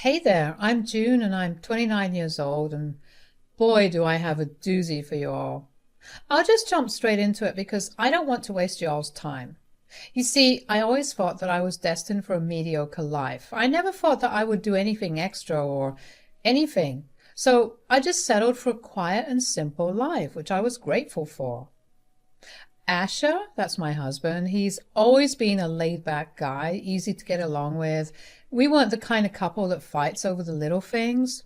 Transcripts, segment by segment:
Hey there, I'm June and I'm 29 years old, and boy, do I have a doozy for you all. I'll just jump straight into it because I don't want to waste y'all's time. You see, I always thought that I was destined for a mediocre life. I never thought that I would do anything extra or anything. So I just settled for a quiet and simple life, which I was grateful for. Asher, that's my husband, he's always been a laid-back guy, easy to get along with. We weren't the kind of couple that fights over the little things.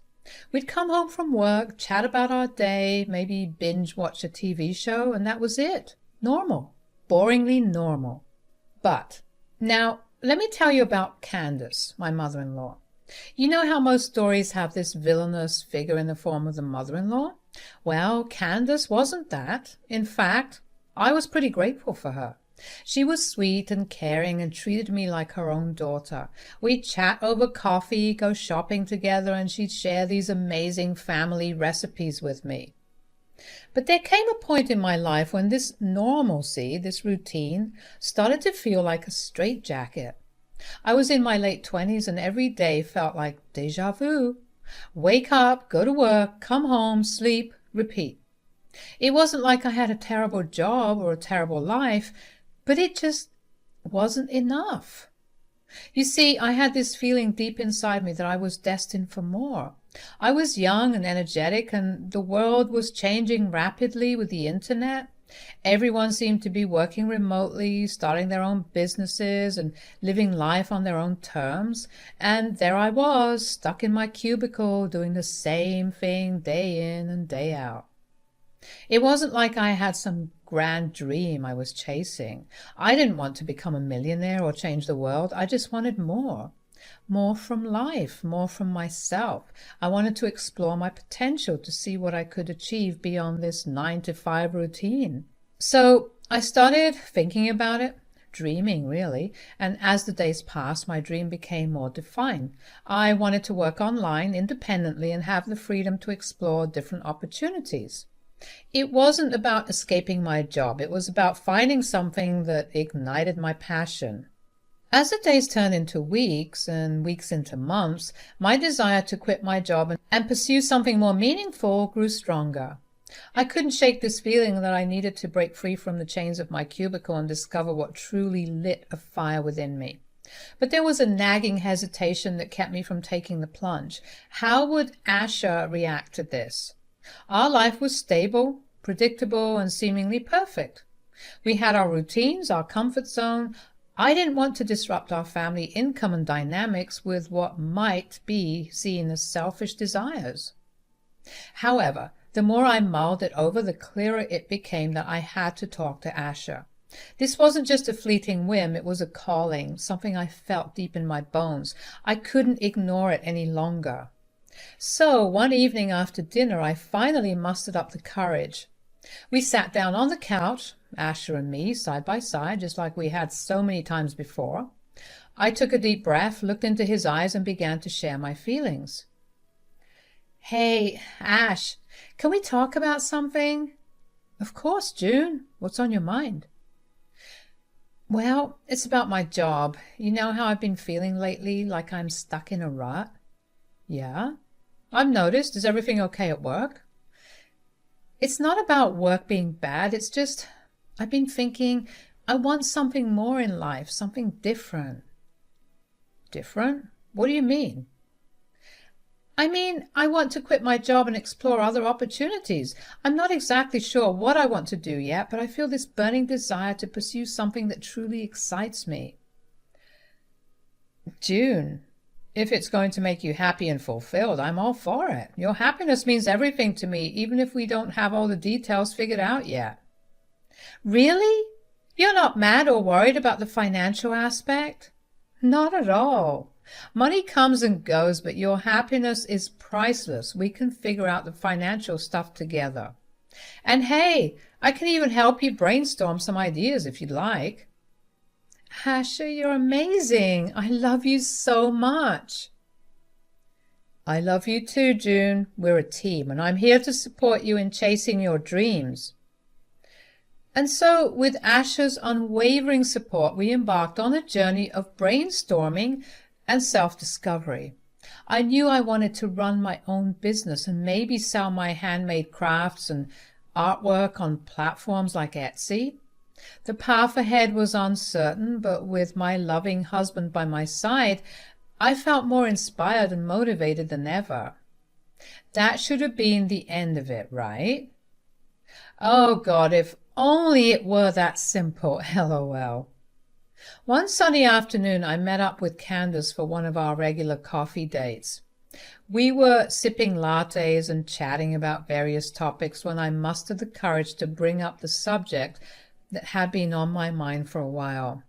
We'd come home from work, chat about our day, maybe binge watch a TV show, and that was it. Normal. Boringly normal. But now, let me tell you about Candace, my mother-in-law. You know how most stories have this villainous figure in the form of the mother-in-law? Well, Candace wasn't that. In fact, I was pretty grateful for her. She was sweet and caring and treated me like her own daughter. We'd chat over coffee, go shopping together, and she'd share these amazing family recipes with me. But there came a point in my life when this normalcy, this routine, started to feel like a straitjacket. I was in my late 20s and every day felt like déjà vu. Wake up, go to work, come home, sleep, repeat. It wasn't like I had a terrible job or a terrible life, but it just wasn't enough. You see, I had this feeling deep inside me that I was destined for more. I was young and energetic, and the world was changing rapidly with the internet. Everyone seemed to be working remotely, starting their own businesses and living life on their own terms. And there I was, stuck in my cubicle, doing the same thing day in and day out. It wasn't like I had some grand dream I was chasing. I didn't want to become a millionaire or change the world. I just wanted more. More from life, more from myself. I wanted to explore my potential to see what I could achieve beyond this 9 to 5 routine. So I started thinking about it, dreaming really, and as the days passed, my dream became more defined. I wanted to work online independently and have the freedom to explore different opportunities. It wasn't about escaping my job. It was about finding something that ignited my passion. As the days turned into weeks and weeks into months, my desire to quit my job and pursue something more meaningful grew stronger. I couldn't shake this feeling that I needed to break free from the chains of my cubicle and discover what truly lit a fire within me. But there was a nagging hesitation that kept me from taking the plunge. How would Asher react to this? Our life was stable, predictable, and seemingly perfect. We had our routines, our comfort zone. I didn't want to disrupt our family income and dynamics with what might be seen as selfish desires. However, the more I mulled it over, the clearer it became that I had to talk to Asher. This wasn't just a fleeting whim, it was a calling, something I felt deep in my bones. I couldn't ignore it any longer. So one evening after dinner, I finally mustered up the courage. We sat down on the couch, Asher and me, side by side, just like we had so many times before. I took a deep breath, looked into his eyes, and began to share my feelings. Hey, Ash, can we talk about something? Of course, June. What's on your mind? Well, it's about my job. You know how I've been feeling lately, like I'm stuck in a rut? Yeah? I've noticed. Is everything okay at work? It's not about work being bad. It's just I've been thinking I want something more in life, something different. Different? What do you mean? I mean, I want to quit my job and explore other opportunities. I'm not exactly sure what I want to do yet, but I feel this burning desire to pursue something that truly excites me. June, if it's going to make you happy and fulfilled, I'm all for it. Your happiness means everything to me, even if we don't have all the details figured out yet. Really? You're not mad or worried about the financial aspect? Not at all. Money comes and goes, but your happiness is priceless. We can figure out the financial stuff together. And hey, I can even help you brainstorm some ideas if you'd like. Asher, you're amazing. I love you so much. I love you too, June. We're a team, and I'm here to support you in chasing your dreams. And so, with Asher's unwavering support, we embarked on a journey of brainstorming and self-discovery. I knew I wanted to run my own business and maybe sell my handmade crafts and artwork on platforms like Etsy. The path ahead was uncertain, but with my loving husband by my side, I felt more inspired and motivated than ever. That should have been the end of it, right? Oh God, if only it were that simple, LOL. One sunny afternoon, I met up with Candace for one of our regular coffee dates. We were sipping lattes and chatting about various topics when I mustered the courage to bring up the subject that had been on my mind for a while.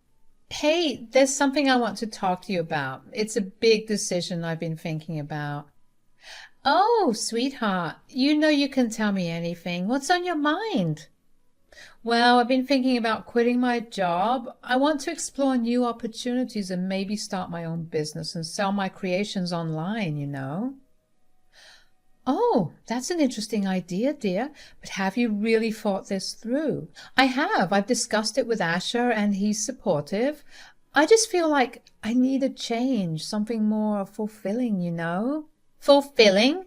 Hey, there's something I want to talk to you about. It's a big decision I've been thinking about. Oh, sweetheart, you know you can tell me anything. What's on your mind? Well, I've been thinking about quitting my job. I want to explore new opportunities and maybe start my own business and sell my creations online, you know. Oh, that's an interesting idea, dear. But have you really thought this through? I have. I've discussed it with Asher, and he's supportive. I just feel like I need a change, something more fulfilling, you know. Fulfilling?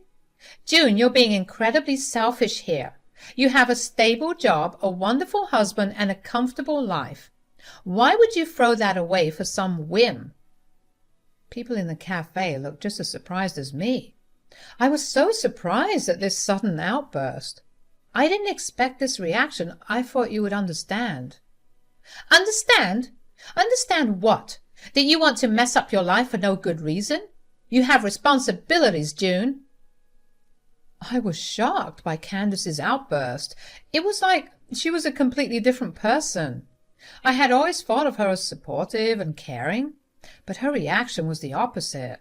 June, you're being incredibly selfish here. You have a stable job, a wonderful husband, and a comfortable life. Why would you throw that away for some whim? People in the cafe looked just as surprised as me. I was so surprised at this sudden outburst. I didn't expect this reaction. I thought you would understand. Understand? Understand what? That you want to mess up your life for no good reason? You have responsibilities, June. I was shocked by Candace's outburst. It was like she was a completely different person. I had always thought of her as supportive and caring, but her reaction was the opposite.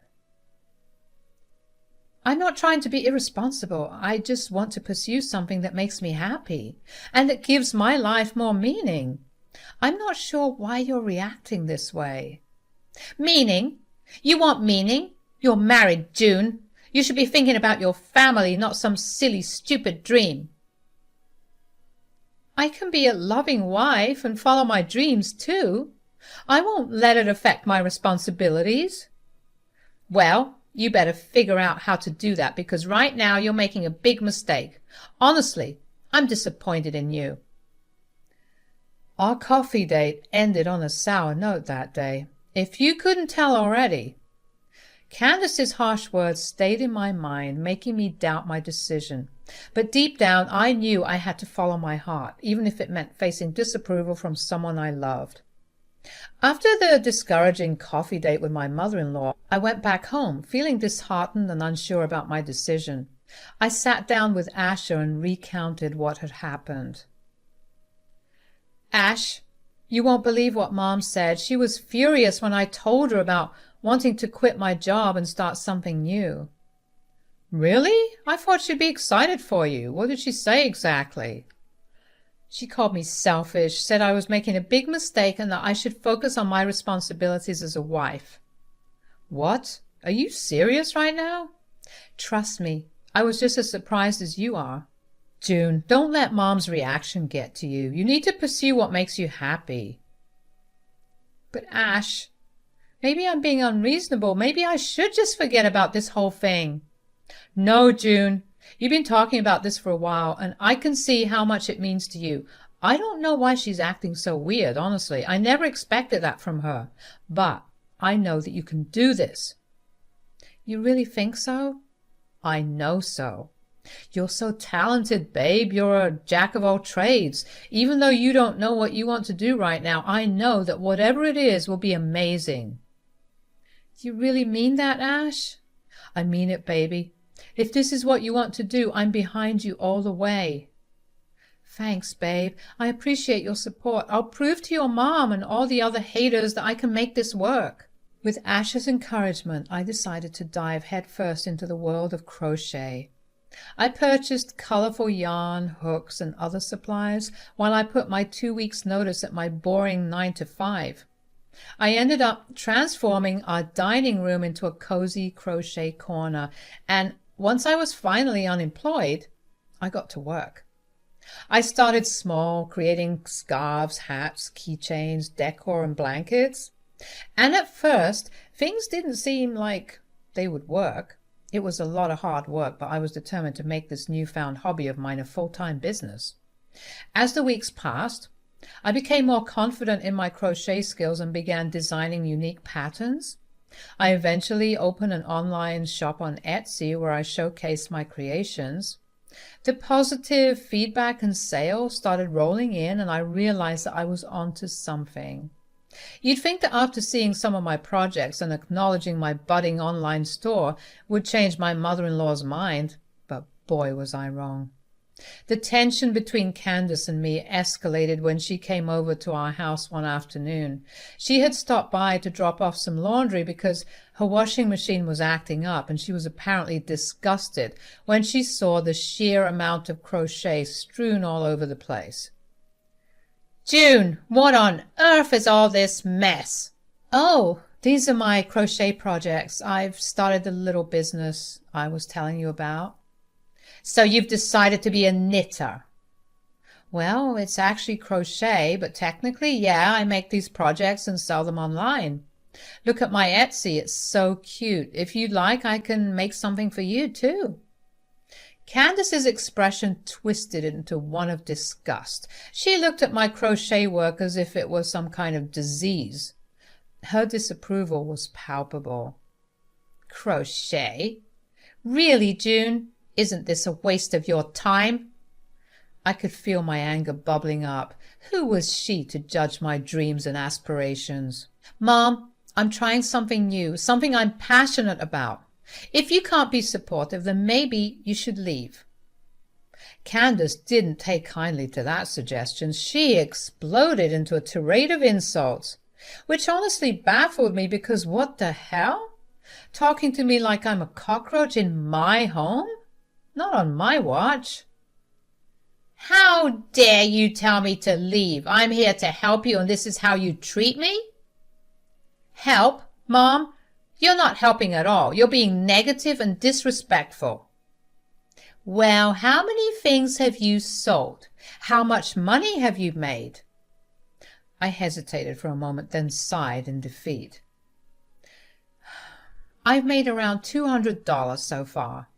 I'm not trying to be irresponsible. I just want to pursue something that makes me happy and that gives my life more meaning. I'm not sure why you're reacting this way. Meaning? You want meaning? You're married, June. You should be thinking about your family, not some silly, stupid dream. I can be a loving wife and follow my dreams, too. I won't let it affect my responsibilities. Well, you better figure out how to do that, because right now you're making a big mistake. Honestly, I'm disappointed in you. Our coffee date ended on a sour note that day, if you couldn't tell already. Candace's harsh words stayed in my mind, making me doubt my decision. But deep down, I knew I had to follow my heart, even if it meant facing disapproval from someone I loved. After the discouraging coffee date with my mother-in-law, I went back home, feeling disheartened and unsure about my decision. I sat down with Asher and recounted what had happened. Ash, you won't believe what Mom said. She was furious when I told her about wanting to quit my job and start something new. Really? I thought she'd be excited for you. What did she say exactly? She called me selfish, said I was making a big mistake and that I should focus on my responsibilities as a wife. What? Are you serious right now? Trust me, I was just as surprised as you are. June, don't let Mom's reaction get to you. You need to pursue what makes you happy. But Ash, maybe I'm being unreasonable. Maybe I should just forget about this whole thing. No, June. You've been talking about this for a while, and I can see how much it means to you. I don't know why she's acting so weird, honestly. I never expected that from her. But I know that you can do this. You really think so? I know so. You're so talented, babe. You're a jack of all trades. Even though you don't know what you want to do right now, I know that whatever it is will be amazing. Do you really mean that, Ash? I mean it, baby. If this is what you want to do, I'm behind you all the way. Thanks, babe. I appreciate your support. I'll prove to your mom and all the other haters that I can make this work. With Ash's encouragement, I decided to dive headfirst into the world of crochet. I purchased colorful yarn, hooks, and other supplies while I put my 2 weeks' notice at my boring 9-to-5. I ended up transforming our dining room into a cozy crochet corner, and once I was finally unemployed, I got to work. I started small, creating scarves, hats, keychains, decor, and blankets. And at first, things didn't seem like they would work. It was a lot of hard work, but I was determined to make this newfound hobby of mine a full-time business. As the weeks passed, I became more confident in my crochet skills and began designing unique patterns. I eventually opened an online shop on Etsy where I showcased my creations. The positive feedback and sales started rolling in, and I realized that I was onto something. You'd think that after seeing some of my projects and acknowledging my budding online store would change my mother-in-law's mind, but boy was I wrong. The tension between Candace and me escalated when she came over to our house one afternoon. She had stopped by to drop off some laundry because her washing machine was acting up, and she was apparently disgusted when she saw the sheer amount of crochet strewn all over the place. "June, what on earth is all this mess?" "Oh, these are my crochet projects. I've started the little business I was telling you about." "So you've decided to be a knitter?" "Well, it's actually crochet, but technically, yeah, I make these projects and sell them online. Look at my Etsy. It's so cute. If you'd like, I can make something for you, too." Candace's expression twisted into one of disgust. She looked at my crochet work as if it was some kind of disease. Her disapproval was palpable. "Crochet? Really, June? Isn't this a waste of your time?" I could feel my anger bubbling up. Who was she to judge my dreams and aspirations? "Mom, I'm trying something new, something I'm passionate about. If you can't be supportive, then maybe you should leave." Candace didn't take kindly to that suggestion. She exploded into a tirade of insults, which honestly baffled me because what the hell? Talking to me like I'm a cockroach in my home? Not on my watch. "How dare you tell me to leave? I'm here to help you, and this is how you treat me?" "Help, Mom? You're not helping at all. You're being negative and disrespectful." "Well, how many things have you sold? How much money have you made?" I hesitated for a moment, then sighed in defeat. "I've made around $200 so far."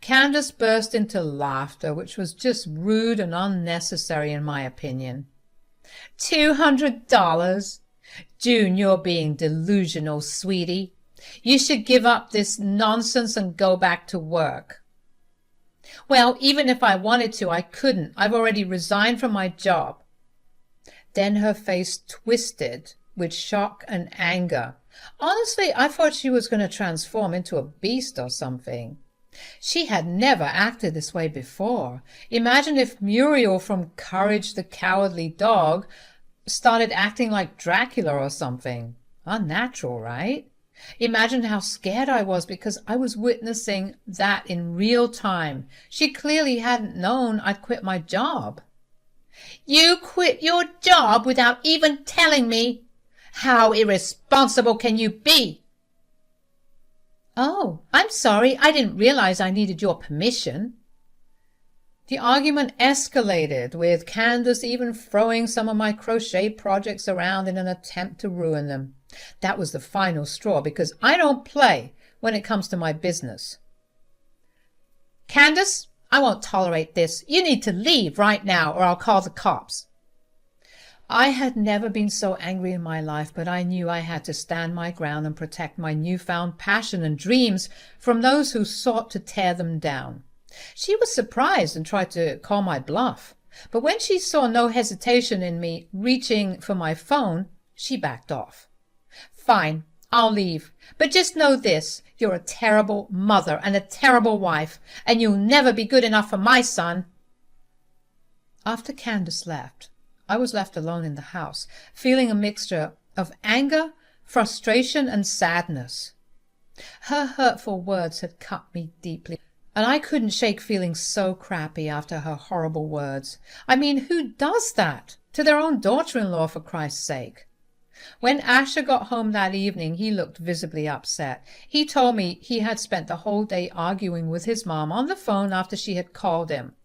Candace burst into laughter, which was just rude and unnecessary in my opinion. $200? June, you're being delusional, sweetie. You should give up this nonsense and go back to work." "Well, even if I wanted to, I couldn't. I've already resigned from my job." Then her face twisted with shock and anger. Honestly, I thought she was going to transform into a beast or something. She had never acted this way before. Imagine if Muriel from Courage the Cowardly Dog started acting like Dracula or something. Unnatural, right? Imagine how scared I was because I was witnessing that in real time. She clearly hadn't known I'd quit my job. "You quit your job without even telling me? How irresponsible can you be?" "Oh, I'm sorry. I didn't realize I needed your permission." The argument escalated, with Candace even throwing some of my crochet projects around in an attempt to ruin them. That was the final straw, because I don't play when it comes to my business. "Candace, I won't tolerate this. You need to leave right now, or I'll call the cops." I had never been so angry in my life, but I knew I had to stand my ground and protect my newfound passion and dreams from those who sought to tear them down. She was surprised and tried to call my bluff, but when she saw no hesitation in me reaching for my phone, she backed off. "Fine, I'll leave, but just know this, you're a terrible mother and a terrible wife, and you'll never be good enough for my son." After Candace left, I was left alone in the house, feeling a mixture of anger, frustration, and sadness. Her hurtful words had cut me deeply, and I couldn't shake feeling so crappy after her horrible words. I mean, who does that? To their own daughter-in-law, for Christ's sake. When Asher got home that evening, he looked visibly upset. He told me he had spent the whole day arguing with his mom on the phone after she had called him,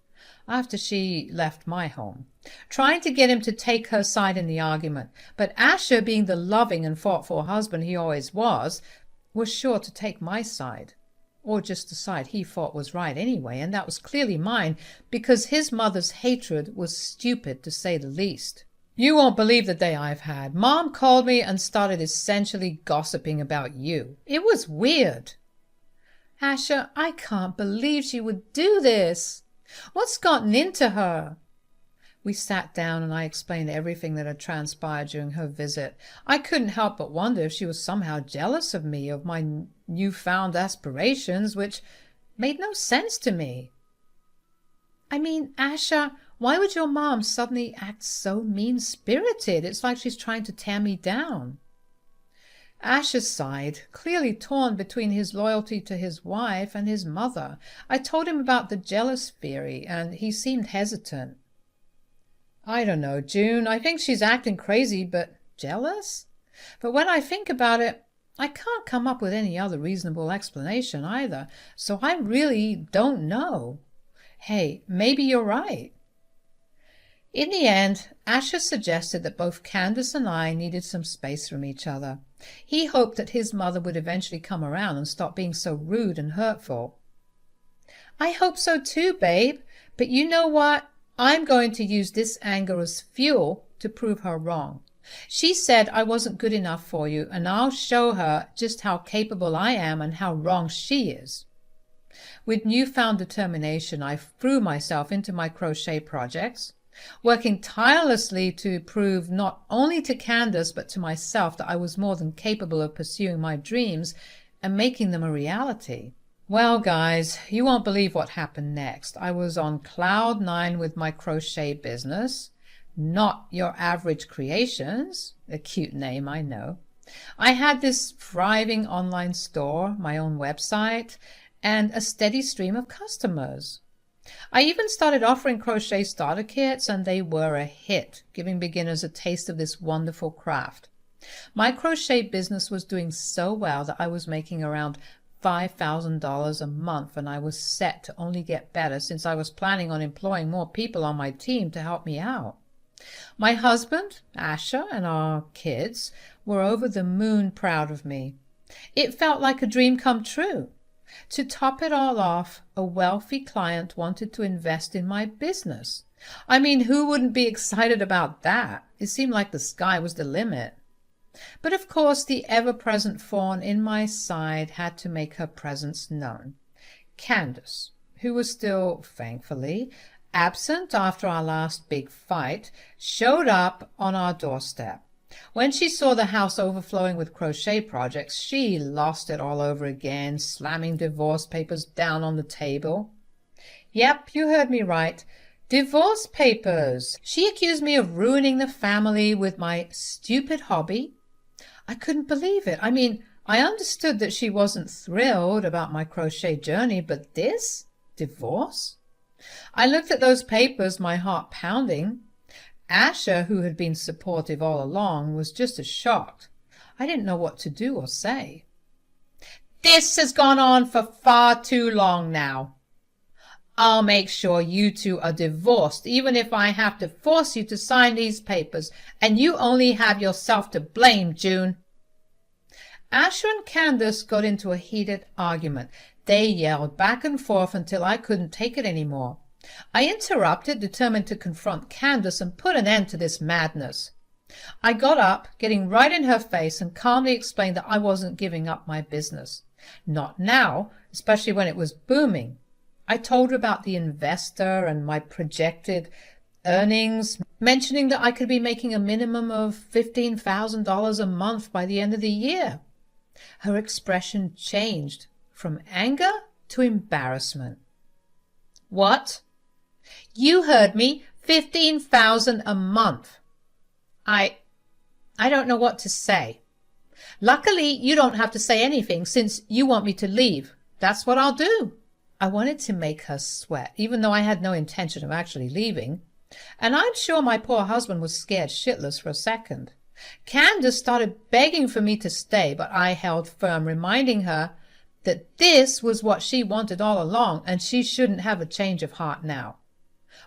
after she left my home, trying to get him to take her side in the argument. But Asher, being the loving and thoughtful husband he always was, was sure to take my side, or just the side he thought was right anyway, and that was clearly mine, because his mother's hatred was stupid, to say the least. You won't believe the day I've had. Mom called me and started essentially gossiping about you. It was weird. Asher, I can't believe she would do this. What's gotten into her? We sat down and I explained everything that had transpired during her visit. I couldn't help but wonder if she was somehow jealous of me, of my newfound aspirations, which made no sense to me. I mean, Asher, why would your mom suddenly act so mean-spirited? It's like she's trying to tear me down. Asher sighed, clearly torn between his loyalty to his wife and his mother. I told him about the jealous theory, and he seemed hesitant. I don't know, June. I think she's acting crazy, but jealous? But when I think about it, I can't come up with any other reasonable explanation either, so I really don't know. Hey, maybe you're right. In the end, Asher suggested that both Candace and I needed some space from each other. He hoped that his mother would eventually come around and stop being so rude and hurtful. I hope so too, babe, but you know what? I'm going to use this anger as fuel to prove her wrong. She said I wasn't good enough for you, and I'll show her just how capable I am and how wrong she is. With newfound determination, I threw myself into my crochet projects, working tirelessly to prove not only to Candace but to myself that I was more than capable of pursuing my dreams and making them a reality. Well, guys, you won't believe what happened next. I was on cloud 9 with my crochet business. Not Your Average Creations, a cute name, I know. I had this thriving online store, my own website, and a steady stream of customers. I even started offering crochet starter kits, and they were a hit, giving beginners a taste of this wonderful craft. My crochet business was doing so well that I was making around $5,000 a month, and I was set to only get better since I was planning on employing more people on my team to help me out. My husband, Asher, and our kids were over the moon proud of me. It felt like a dream come true. To top it all off, a wealthy client wanted to invest in my business. I mean, who wouldn't be excited about that? It seemed like the sky was the limit. But of course the ever-present thorn in my side had to make her presence known. Candace, who was still, thankfully, absent after our last big fight, showed up on our doorstep. When she saw the house overflowing with crochet projects, she lost it all over again, slamming divorce papers down on the table. Yep, you heard me right. Divorce papers. She accused me of ruining the family with my stupid hobby. I couldn't believe it. I mean, I understood that she wasn't thrilled about my crochet journey, but this? Divorce? I looked at those papers, my heart pounding. Asher, who had been supportive all along, was just as shocked. I didn't know what to do or say. This has gone on for far too long now. I'll make sure you two are divorced, even if I have to force you to sign these papers, and you only have yourself to blame, June. Asher and Candace got into a heated argument. They yelled back and forth until I couldn't take it any more. I interrupted, determined to confront Candace and put an end to this madness. I got up, getting right in her face, and calmly explained that I wasn't giving up my business. Not now, especially when it was booming. I told her about the investor and my projected earnings, mentioning that I could be making a minimum of $15,000 a month by the end of the year. Her expression changed from anger to embarrassment. What? You heard me. $15,000 a month. I don't know what to say. Luckily, you don't have to say anything since you want me to leave. That's what I'll do. I wanted to make her sweat, even though I had no intention of actually leaving. And I'm sure my poor husband was scared shitless for a second. Candace started begging for me to stay, but I held firm, reminding her that this was what she wanted all along, and she shouldn't have a change of heart now.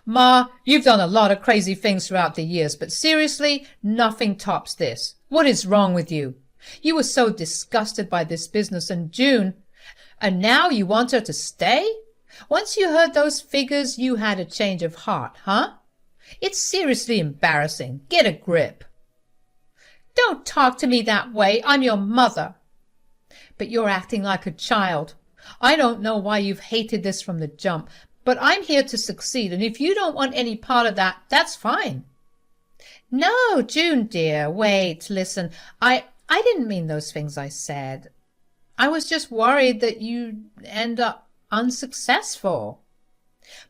Ma, you've done a lot of crazy things throughout the years, but seriously, nothing tops this. What is wrong with you? You were so disgusted by this business in June, and now you want her to stay? Once you heard those figures, you had a change of heart, huh? It's seriously embarrassing. Get a grip. Don't talk to me that way. I'm your mother. But you're acting like a child. I don't know why you've hated this from the jump, but I'm here to succeed, and if you don't want any part of that, that's fine. No, June, dear, wait, listen. I didn't mean those things I said. I was just worried that you'd end up unsuccessful.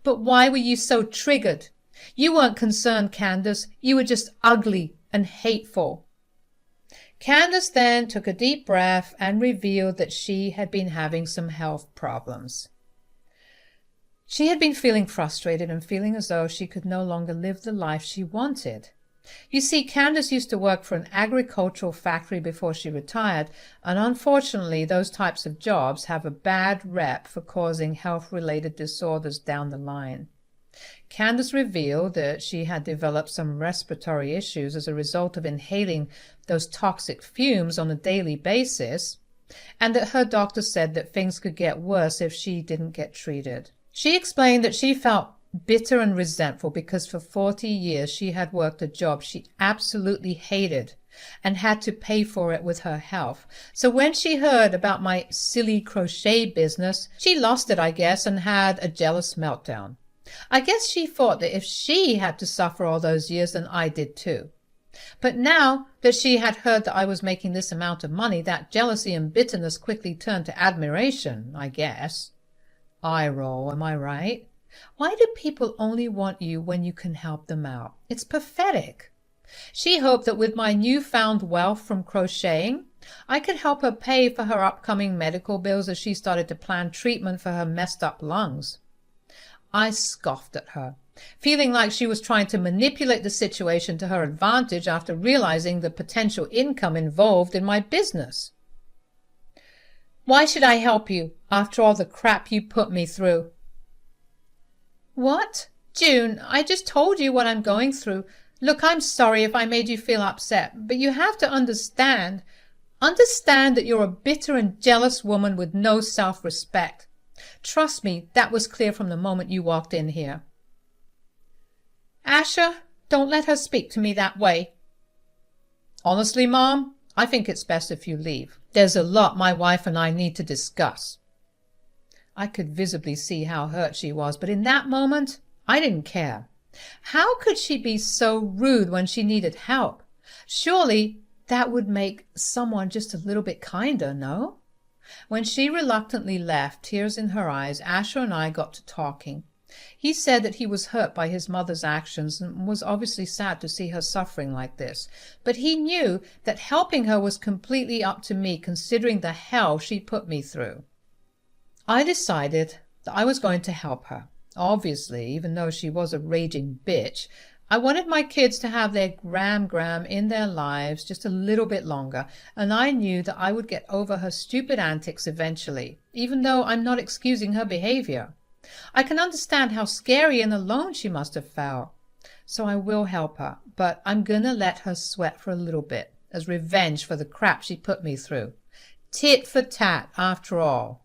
But why were you so triggered? You weren't concerned, Candace. You were just ugly and hateful. Candace then took a deep breath and revealed that she had been having some health problems. She had been feeling frustrated and feeling as though she could no longer live the life she wanted. You see, Candace used to work for an agricultural factory before she retired, and unfortunately those types of jobs have a bad rep for causing health-related disorders down the line. Candace revealed that she had developed some respiratory issues as a result of inhaling those toxic fumes on a daily basis, and that her doctor said that things could get worse if she didn't get treated. She explained that she felt bitter and resentful because for 40 years she had worked a job she absolutely hated and had to pay for it with her health. So when she heard about my silly crochet business, she lost it, I guess, and had a jealous meltdown. I guess she thought that if she had to suffer all those years, then I did too. But now that she had heard that I was making this amount of money, that jealousy and bitterness quickly turned to admiration, I guess. Eye roll, am I right? Why do people only want you when you can help them out? It's pathetic. She hoped that with my newfound wealth from crocheting, I could help her pay for her upcoming medical bills as she started to plan treatment for her messed up lungs. I scoffed at her, feeling like she was trying to manipulate the situation to her advantage after realizing the potential income involved in my business. Why should I help you after all the crap you put me through? What? June, I just told you what I'm going through. Look, I'm sorry if I made you feel upset, but you have to understand that you're a bitter and jealous woman with no self-respect. Trust me, that was clear from the moment you walked in here. Asher, don't let her speak to me that way. Honestly, Mom, I think it's best if you leave. There's a lot my wife and I need to discuss. I could visibly see how hurt she was, but in that moment, I didn't care. How could she be so rude when she needed help? Surely that would make someone just a little bit kinder, no? When she reluctantly left, tears in her eyes, Asher and I got to talking. He said that he was hurt by his mother's actions and was obviously sad to see her suffering like this. But he knew that helping her was completely up to me, considering the hell she put me through. I decided that I was going to help her. Obviously, even though she was a raging bitch, I wanted my kids to have their Gram in their lives just a little bit longer, and I knew that I would get over her stupid antics eventually, even though I'm not excusing her behavior. I can understand how scary and alone she must have felt. So I will help her, but I'm gonna let her sweat for a little bit, as revenge for the crap she put me through. Tit for tat, after all.